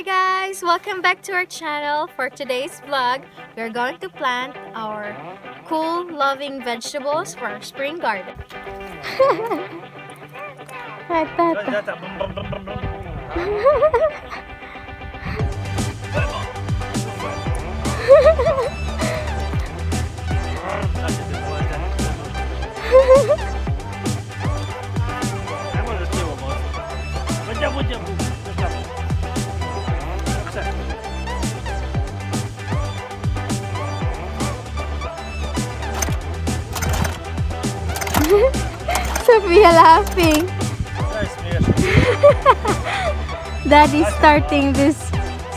Hi guys! Welcome back to our channel. For today's vlog, we're going to plant our cool loving vegetables for our spring garden. Sophia laughing. Daddy's starting this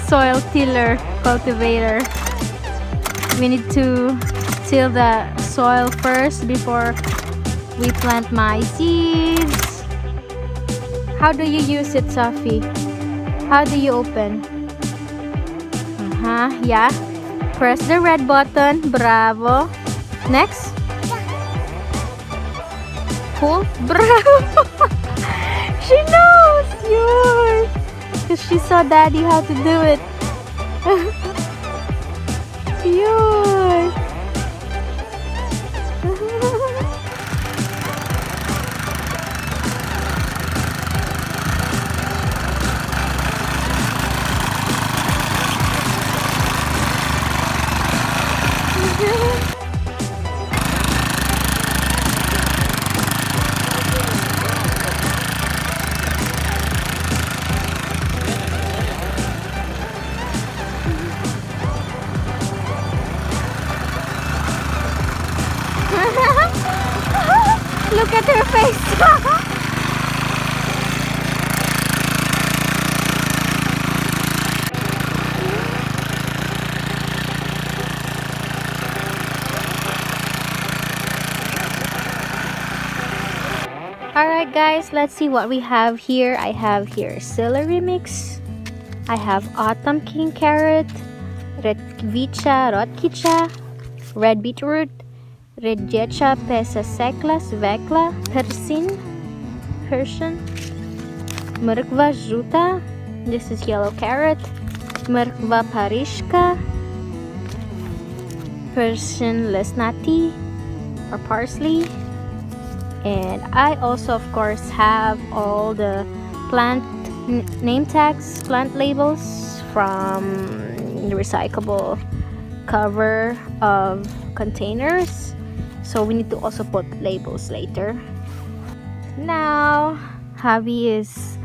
soil tiller cultivator. We need to till the soil first before we plant my seeds. How do you use it, Sophie? How do you open? Yeah. Press the red button. Bravo. Next. Pull. Bravo. She knows. Yours. Because she saw Daddy how to do it. Yours. Look at her face. Alright guys, let's see what we have here. I have here celery mix. I have autumn king carrot, redkvica rotkica, red beetroot, redjecha pesa sekla, svekla, Persian, mrkva žuta, this is yellow carrot, mrkva parishka, Persian lesnati or parsley, and I also of course have all the plant name tags, plant labels from the recyclable cover of containers, so we need to also put labels later. Now hubby is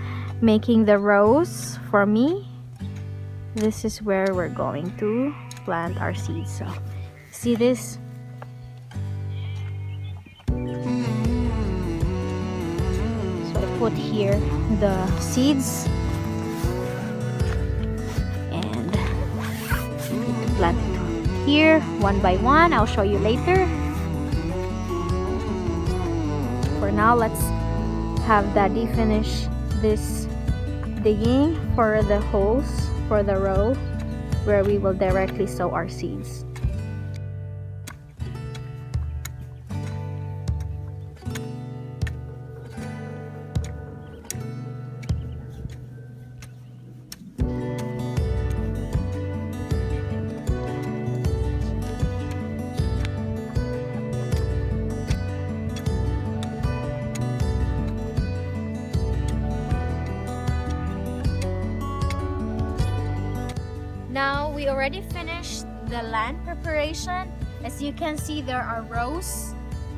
making the rows for me. This is where we're going to plant our seeds. So see this? So I put here the seeds and plant it here one by one. I'll show you later. For now, let's have Daddy finish this digging for the holes for the row where we will directly sow our seeds. Now we already finished the land preparation. As you can see, there are rows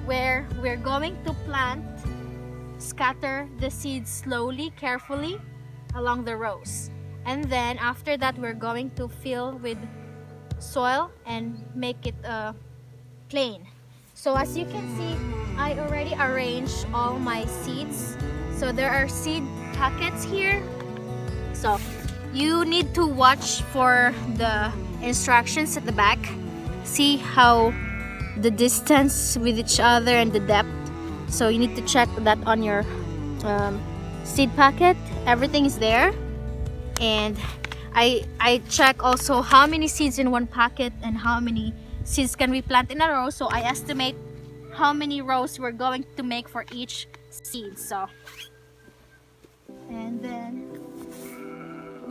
where we're going to plant, scatter the seeds slowly, carefully along the rows. And then after that, we're going to fill with soil and make it plain. So as you can see, I already arranged all my seeds. So there are seed packets here. So you need to watch for the instructions at the back. See how the distance with each other and the depth. So you need to check that on your seed packet. Everything is there. And I check also how many seeds in one packet and how many seeds can we plant in a row. So I estimate how many rows we're going to make for each seed. So, and then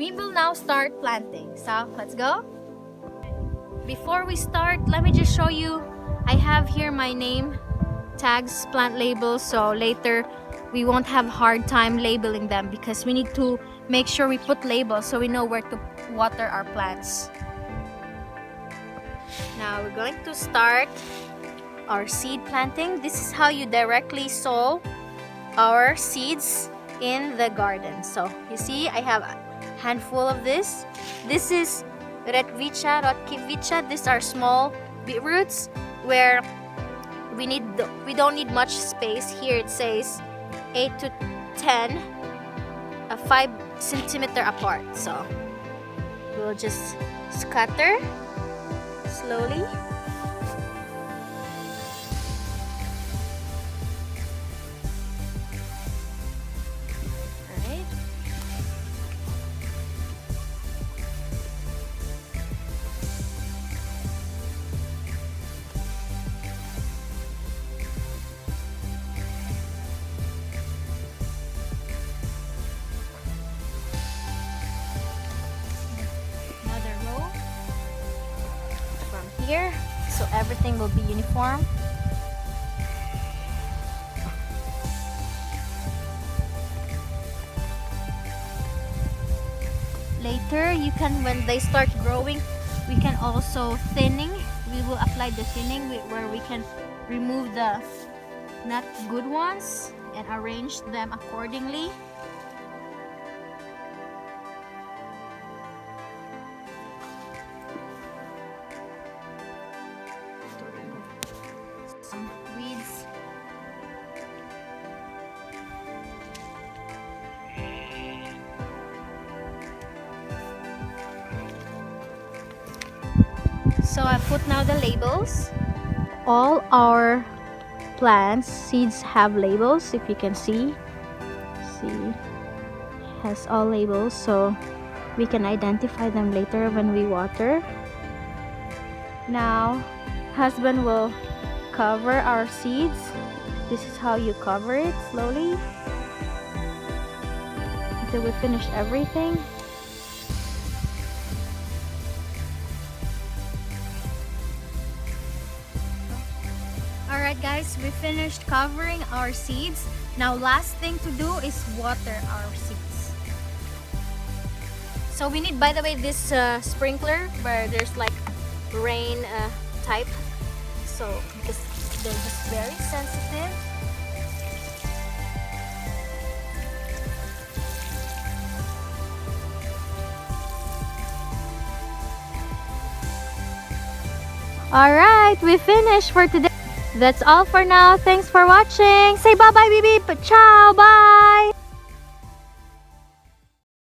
we will now start planting. So let's go. Before we start, let me just show you. I have here my name tags, plant labels, so later we won't have hard time labeling them because we need to make sure we put labels so we know where to water our plants. Now we're going to start our seed planting. This is how you directly sow our seeds in the garden. So you see, I have a handful of this. This is rotkivicha. These are small beetroots where we don't need much space. Here it says 8 to 10, 5 centimeter apart. So we'll just scatter slowly. Alright. Another row from here, so everything will be uniform. Later, you can, when they start growing, we can also thinning. We will apply the thinning where we can remove the not good ones and arrange them accordingly. Some weeds. So I put now the labels. All our plants, seeds have labels, if you can see. See, has all labels, so we can identify them later when we water. Now, husband will cover our seeds. This is how you cover it, slowly, until we finish everything. Alright guys, we finished covering our seeds. Now last thing to do is water our seeds. So we need, by the way, this sprinkler where there's like rain type. So because they're just very sensitive. Alright, we finished for today. That's all for now. Thanks for watching. Say bye-bye, Bibi. Ciao, bye.